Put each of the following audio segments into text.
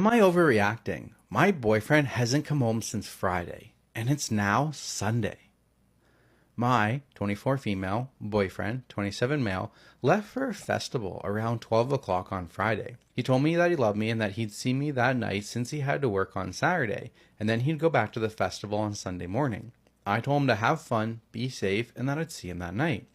Am I overreacting? My boyfriend hasn't come home since Friday, and it's now Sunday. My 24 female boyfriend, 27 male, left for a festival around 12 o'clock on Friday. He told me that he loved me and that he'd see me that night since he had to work on Saturday, and then he'd go back to the festival on Sunday morning. I told him to have fun, be safe, and that I'd see him that night.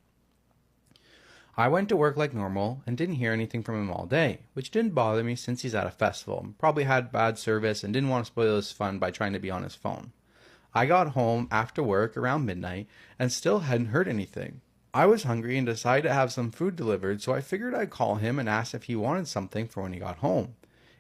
I went to work like normal and didn't hear anything from him all day, which didn't bother me since he's at a festival. Probably had bad service and didn't want to spoil his fun by trying to be on his phone. I got home after work around midnight and still hadn't heard anything. I was hungry and decided to have some food delivered, so I figured I'd call him and ask if he wanted something for when he got home.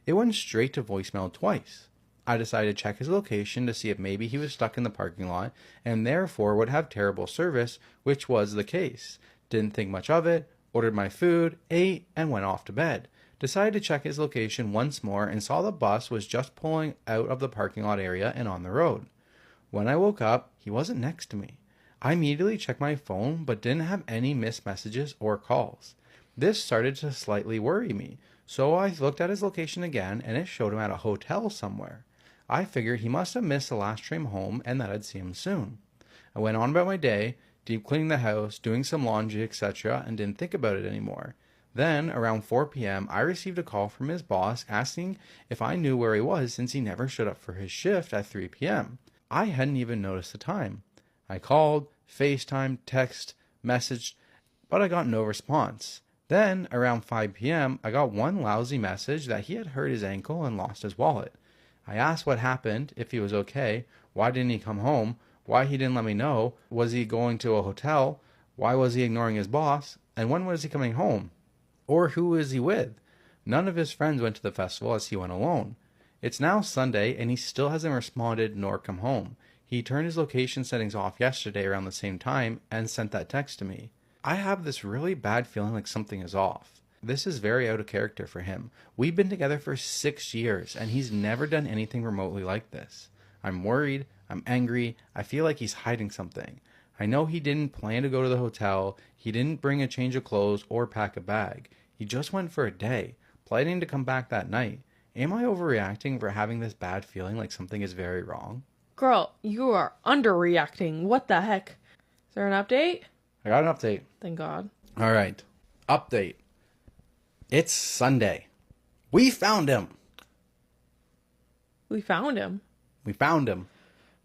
It went straight to voicemail twice. I decided to check his location to see if maybe he was stuck in the parking lot and therefore would have terrible service, which was the case. Didn't think much of it, ordered my food, ate, and went off to bed. Decided to check his location once more and saw the bus was just pulling out of the parking lot area and on the road. When I woke up, he wasn't next to me. I immediately checked my phone but didn't have any missed messages or calls. This started to slightly worry me, so I looked at his location again and it showed him at a hotel somewhere. I figured he must have missed the last train home and that I'd see him soon. I went on about my day, deep cleaning the house, doing some laundry, etc., and didn't think about it anymore. Then, around 4 p.m., I received a call from his boss asking if I knew where he was since he never showed up for his shift at 3 p.m. I hadn't even noticed the time. I called, FaceTimed, text, messaged, but I got no response. Then, around 5 p.m., I got one lousy message that he had hurt his ankle and lost his wallet. I asked what happened, if he was okay, why didn't he come home, why he didn't let me know, was he going to a hotel, why was he ignoring his boss, and when was he coming home? Or who is he with? None of his friends went to the festival as he went alone. It's now Sunday and he still hasn't responded nor come home. He turned his location settings off yesterday around the same time and sent that text to me. I have this really bad feeling like something is off. This is very out of character for him. We've been together for 6 years and he's never done anything remotely like this. I'm worried, I'm angry, I feel like he's hiding something. I know he didn't plan to go to the hotel, he didn't bring a change of clothes or pack a bag. He just went for a day, planning to come back that night. Am I overreacting for having this bad feeling like something is very wrong? Girl, you are underreacting. What the heck? Is there an update? I got an update. Thank God. All right. Update. It's Sunday. We found him. We found him. We found him.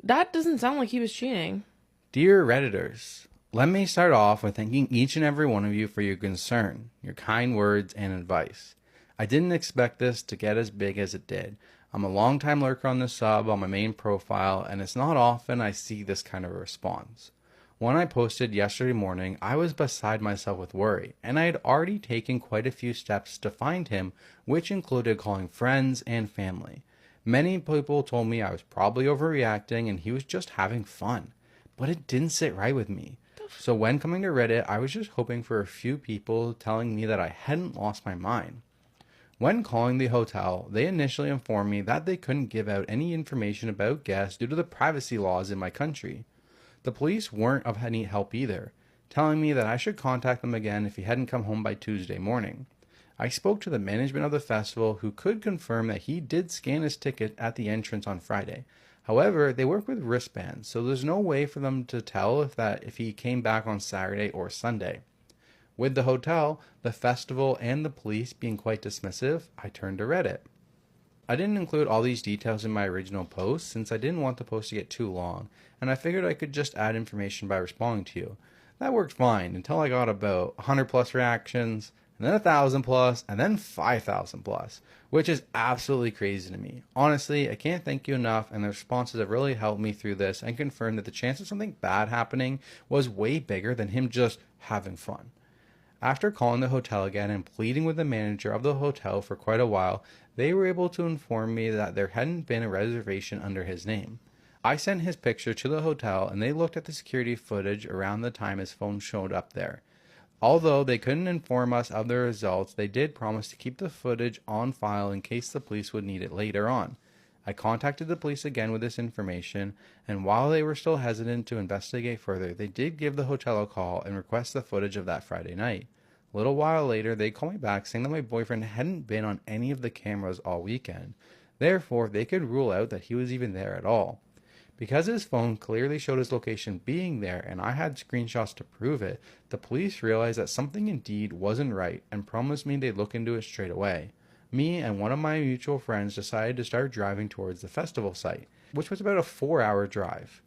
That doesn't sound like he was cheating. Dear Redditors, let me start off with thanking each and every one of you for your concern, your kind words, and advice. I didn't expect this to get as big as it did. I'm a long-time lurker on the sub on my main profile, and it's not often I see this kind of a response. When I posted yesterday morning, I was beside myself with worry, and I had already taken quite a few steps to find him, which included calling friends and family. Many people told me I was probably overreacting and he was just having fun, but it didn't sit right with me. So when coming to Reddit, I was just hoping for a few people telling me that I hadn't lost my mind. When calling the hotel, they initially informed me that they couldn't give out any information about guests due to the privacy laws in my country. The police weren't of any help either, telling me that I should contact them again if he hadn't come home by Tuesday morning. I spoke to the management of the festival who could confirm that he did scan his ticket at the entrance on Friday. However, they work with wristbands, so there's no way for them to tell if he came back on Saturday or Sunday. With the hotel, the festival, and the police being quite dismissive, I turned to Reddit. I didn't include all these details in my original post since I didn't want the post to get too long, and I figured I could just add information by responding to you. That worked fine until I got about 100 plus reactions, and then 1,000 plus, and then 5,000 plus, which is absolutely crazy to me. Honestly, I can't thank you enough, and the responses have really helped me through this and confirmed that the chance of something bad happening was way bigger than him just having fun. After calling the hotel again and pleading with the manager of the hotel for quite a while, they were able to inform me that there hadn't been a reservation under his name. I sent his picture to the hotel and they looked at the security footage around the time his phone showed up there. Although they couldn't inform us of the results, they did promise to keep the footage on file in case the police would need it later on. I contacted the police again with this information, and while they were still hesitant to investigate further, they did give the hotel a call and request the footage of that Friday night. A little while later, they called me back saying that my boyfriend hadn't been on any of the cameras all weekend. Therefore, they could rule out that he was even there at all. Because his phone clearly showed his location being there and I had screenshots to prove it, the police realized that something indeed wasn't right and promised me they'd look into it straight away. Me and one of my mutual friends decided to start driving towards the festival site, which was about a 4-hour drive.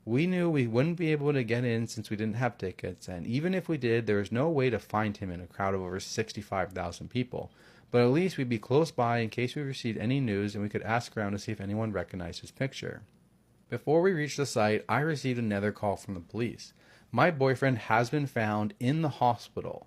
We knew we wouldn't be able to get in since we didn't have tickets, and even if we did, there was no way to find him in a crowd of over 65,000 people. But at least we'd be close by in case we received any news and we could ask around to see if anyone recognized his picture. Before we reached the site, I received another call from the police. My boyfriend has been found in the hospital,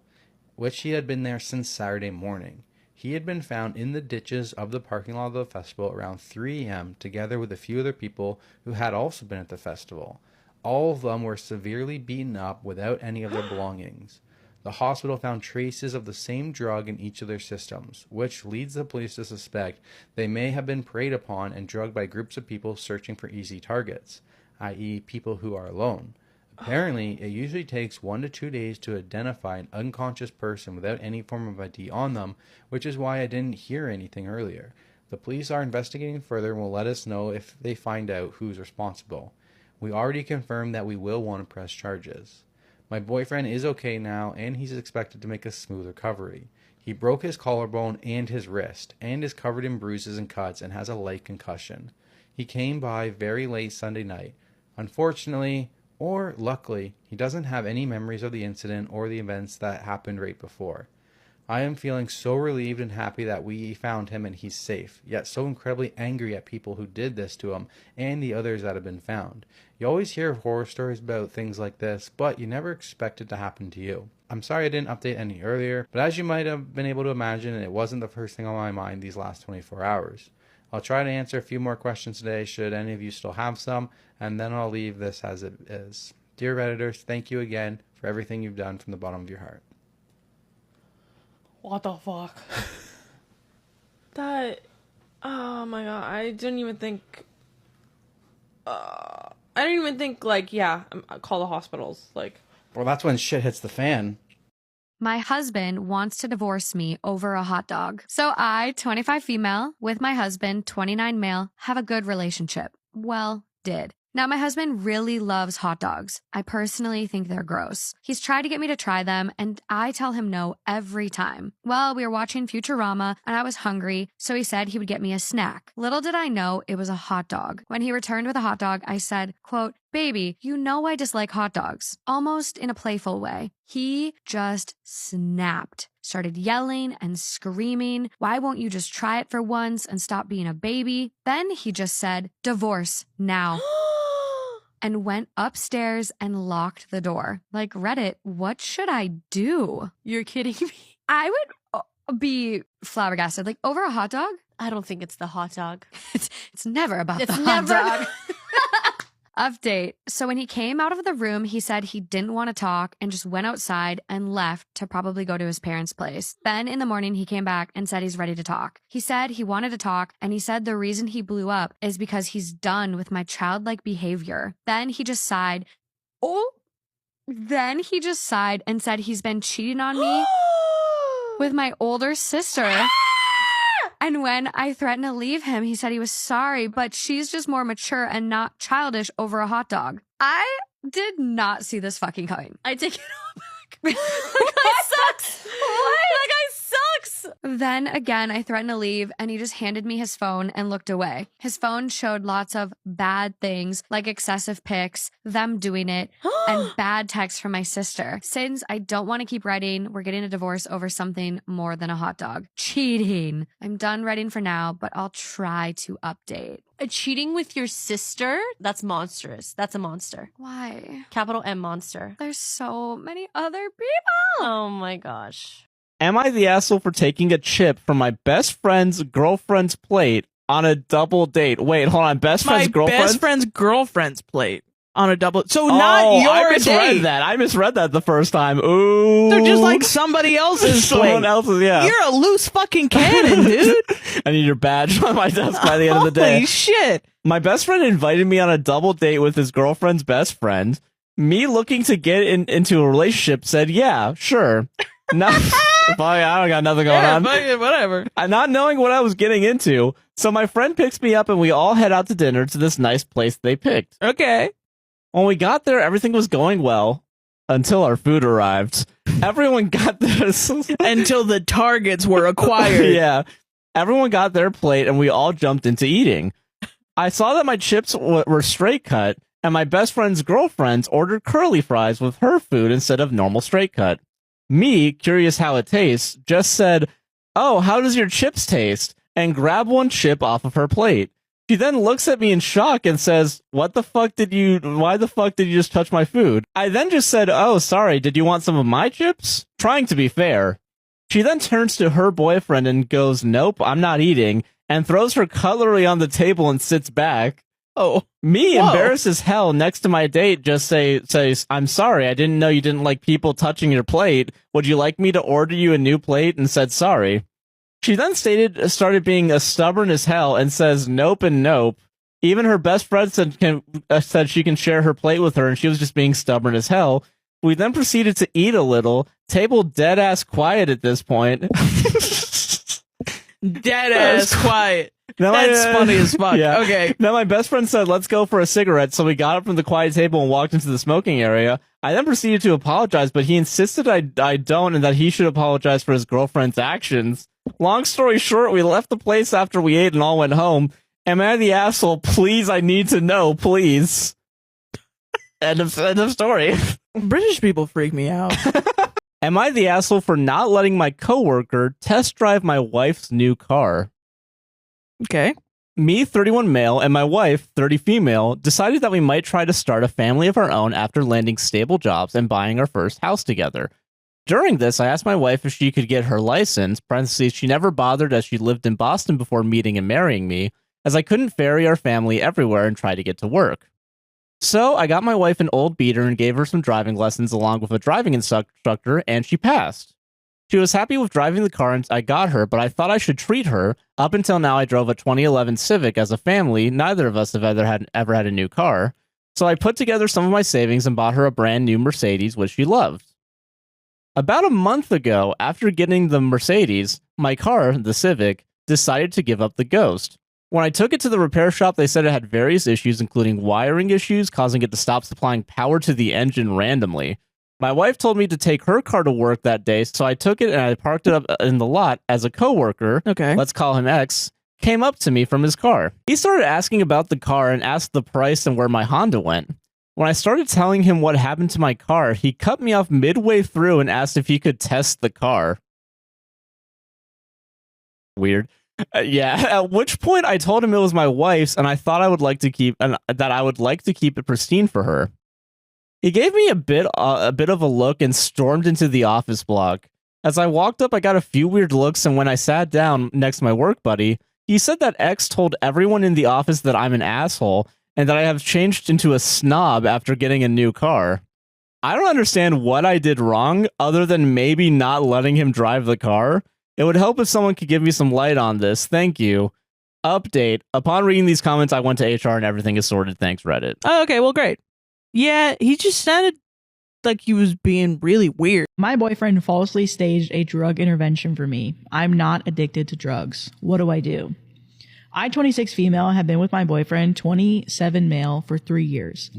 which he had been there since Saturday morning. He had been found in the ditches of the parking lot of the festival around 3 a.m. together with a few other people who had also been at the festival. All of them were severely beaten up without any of their belongings. The hospital found traces of the same drug in each of their systems, which leads the police to suspect they may have been preyed upon and drugged by groups of people searching for easy targets, i.e. people who are alone. Apparently, it usually takes 1 to 2 days to identify an unconscious person without any form of ID on them, which is why I didn't hear anything earlier. The police are investigating further and will let us know if they find out who's responsible. We already confirmed that we will want to press charges. My boyfriend is okay now, and he's expected to make a smooth recovery. He broke his collarbone and his wrist, and is covered in bruises and cuts and has a light concussion. He came by very late Sunday night. Unfortunately, or luckily, he doesn't have any memories of the incident or the events that happened right before. I am feeling so relieved and happy that we found him and he's safe, yet so incredibly angry at people who did this to him and the others that have been found. You always hear horror stories about things like this, but you never expect it to happen to you. I'm sorry I didn't update any earlier, but as you might have been able to imagine, it wasn't the first thing on my mind these last 24 hours. I'll try to answer a few more questions today, should any of you still have some, and then I'll leave this as it is. Dear Redditors, thank you again for everything you've done from the bottom of your heart. What the fuck? That... Oh my god, I didn't even think... like, yeah, call the hospitals, like... Well, that's when shit hits the fan. My husband wants to divorce me over a hot dog. So I, 25 female, with my husband, 29 male, have a good relationship. Well, did. Now, my husband really loves hot dogs. I personally think they're gross. He's tried to get me to try them, and I tell him no every time. Well, we were watching Futurama, and I was hungry, so he said he would get me a snack. Little did I know it was a hot dog. When he returned with a hot dog, I said, quote, "Baby, you know I dislike hot dogs," almost in a playful way. He just snapped. Started yelling and screaming. Why won't you just try it for once and stop being a baby? Then he just said, "Divorce now." And went upstairs and locked the door. Like, Reddit, what should I do? You're kidding me? I would be flabbergasted. Like, over a hot dog? I don't think it's the hot dog. It's never about the hot dog. Update. So when he came out of the room, he said he didn't want to talk and just went outside and left to probably go to his parents' place. Then in the morning, he came back and said he's ready to talk. He said he wanted to talk, and he said the reason he blew up is because he's done with my childlike behavior. Then he just sighed. Then he just sighed and said he's been cheating on me with my older sister. And when I threatened to leave him, he said he was sorry, but she's just more mature and not childish over a hot dog. I did not see this fucking coming. I take it all back. That guy sucks. What? That guy sucks. Then again, I threatened to leave, and he just handed me his phone and looked away. His phone showed lots of bad things, like excessive pics, them doing it, and bad texts from my sister. Since I don't want to keep writing, we're getting a divorce over something more than a hot dog. Cheating. I'm done writing for now, but I'll try to update. Cheating with your sister? That's monstrous. That's a monster. Why? Capital M monster. There's so many other people. Oh my gosh. Am I the asshole for taking a chip from my best friend's girlfriend's plate on a double date? Wait, hold on. Best friend's girlfriend? Best friend's girlfriend's plate on a double. So not your I misread date. that. I misread that the first time. Ooh. They're just like somebody else's plate. Someone else's, yeah. You're a loose fucking cannon, dude. I need your badge on my desk by the end of the day. Holy shit. My best friend invited me on a double date with his girlfriend's best friend. Me looking to get into a relationship said, yeah, sure. Now, I don't got nothing going Yeah, on. fuck it, whatever. I'm not knowing what I was getting into. So my friend picks me up and we all head out to dinner to this nice place they picked. Okay. When we got there, everything was going well until our food arrived. Everyone got this. Until the targets were acquired. Yeah. Everyone got their plate and we all jumped into eating. I saw that my chips were straight cut and my best friend's girlfriends ordered curly fries with her food instead of normal straight cut. Me, curious how it tastes, just said, "Oh, how does your chips taste?" and grabbed one chip off of her plate. She then looks at me in shock and says, why the fuck did you just touch my food? I then just said, "Oh, sorry, did you want some of my chips?" Trying to be fair. She then turns to her boyfriend and goes, "Nope, I'm not eating," and throws her cutlery on the table and sits back. Oh. Me, Whoa. embarrassed as hell, next to my date, just says, "I'm sorry, I didn't know you didn't like people touching your plate. Would you like me to order you a new plate?" and said sorry. She then started being stubborn as hell and says nope and nope. Even her best friend said she can share her plate with her, and she was just being stubborn as hell. We then proceeded to eat a little. Table dead ass quiet at this point. Dead ass quiet. Now That's funny as fuck. Yeah. Okay. Now my best friend said, "Let's go for a cigarette." So we got up from the quiet table and walked into the smoking area. I then proceeded to apologize, but he insisted I don't and that he should apologize for his girlfriend's actions. Long story short, we left the place after we ate and all went home. Am I the asshole? Please, I need to know, please. End of story. British people freak me out. Am I the asshole for not letting my coworker test drive my wife's new car? Okay. Me, 31 male, and my wife, 30 female, decided that we might try to start a family of our own after landing stable jobs and buying our first house together. During this, I asked my wife if she could get her license, parentheses, she never bothered as she lived in Boston before meeting and marrying me, as I couldn't ferry our family everywhere and try to get to work. So I got my wife an old beater and gave her some driving lessons along with a driving instructor, and she passed. She was happy with driving the car I got her, but I thought I should treat her. Up until now, I drove a 2011 Civic as a family. Neither of us have ever had a new car. So I put together some of my savings and bought her a brand new Mercedes, which she loved. About a month ago, after getting the Mercedes, my car, the Civic, decided to give up the ghost. When I took it to the repair shop, they said it had various issues, including wiring issues, causing it to stop supplying power to the engine randomly. My wife told me to take her car to work that day, so I took it and I parked it up in the lot as a coworker, Okay. let's call him X, came up to me from his car. He started asking about the car and asked the price and where my Honda went. When I started telling him what happened to my car, he cut me off midway through and asked if he could test the car. Weird. Yeah, at which point I told him it was my wife's and I thought I would like to keep it pristine for her. He gave me a bit of a look and stormed into the office block. As I walked up, I got a few weird looks, and when I sat down next to my work buddy, he said that X told everyone in the office that I'm an asshole and that I have changed into a snob after getting a new car. I don't understand what I did wrong other than maybe not letting him drive the car. It would help if someone could give me some light on this. Thank you. Update. Upon reading these comments, I went to HR and everything is sorted. Thanks, Reddit. Oh, okay, well, great. Yeah, he just sounded like he was being really weird. My boyfriend falsely staged a drug intervention for me. I'm not addicted to drugs. What do I do? I, 26 female, have been with my boyfriend, 27 male, for 3 years.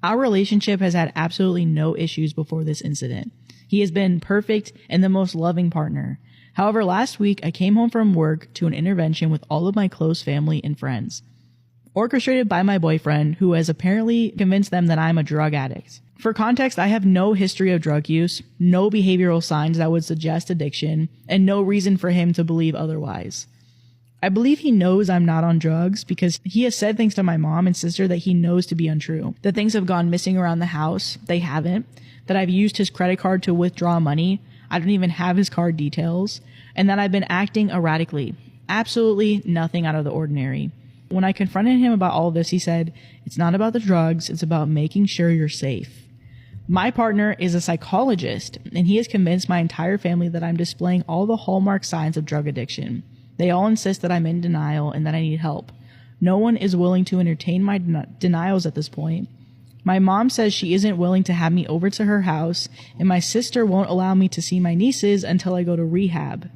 Our relationship has had absolutely no issues before this incident. He has been perfect and the most loving partner. However, last week I came home from work to an intervention with all of my close family and friends, orchestrated by my boyfriend, who has apparently convinced them that I'm a drug addict. For context, I have no history of drug use, no behavioral signs that would suggest addiction, and no reason for him to believe otherwise. I believe he knows I'm not on drugs because he has said things to my mom and sister that he knows to be untrue. That things have gone missing around the house. They haven't. That I've used his credit card to withdraw money. I don't even have his card details. And that I've been acting erratically. Absolutely nothing out of the ordinary. When I confronted him about all of this, he said, "It's not about the drugs. It's about making sure you're safe." My partner is a psychologist, and he has convinced my entire family that I'm displaying all the hallmark signs of drug addiction. They all insist that I'm in denial and that I need help. No one is willing to entertain my denials at this point. My mom says she isn't willing to have me over to her house, and my sister won't allow me to see my nieces until I go to rehab.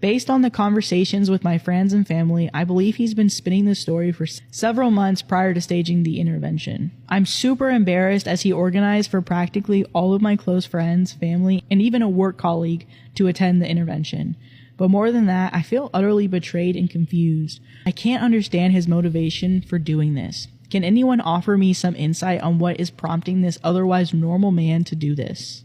Based on the conversations with my friends and family, I believe he's been spinning the story for several months prior to staging the intervention. I'm super embarrassed as he organized for practically all of my close friends, family, and even a work colleague to attend the intervention. But more than that, I feel utterly betrayed and confused. I can't understand his motivation for doing this. Can anyone offer me some insight on what is prompting this otherwise normal man to do this?